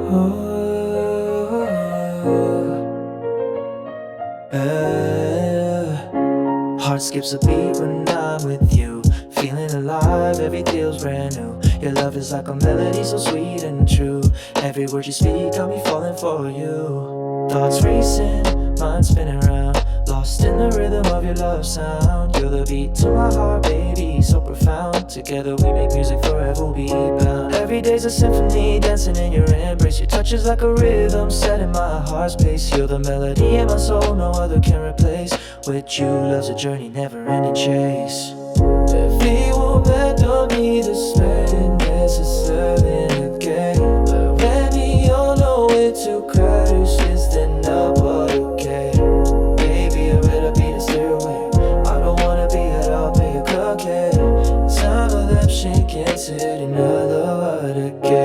Oh, yeah. Heart skips a beat when I'm with you. Feeling alive, every feels brand new. Your love is like a melody so sweet and true. Every word you speak got me falling for you. Thoughts racing, mind spinning round. Lost in the rhythm of your love sound. You're the beat to my heart, baby, so profound. Together we make music forever we bound. Every day's a symphony, dancing in your embrace. Your touch is like a rhythm, setting my heart's pace. You're the melody in my soul, no other can replace. With you, love's a journey, never-ending chase. Every moment don't need a spend necessarily again. But when we all know it to crash, is then not what okay. Baby, I better be the stairway. I don't wanna be at all, pay a cocaine. Some of them shaking to another word again.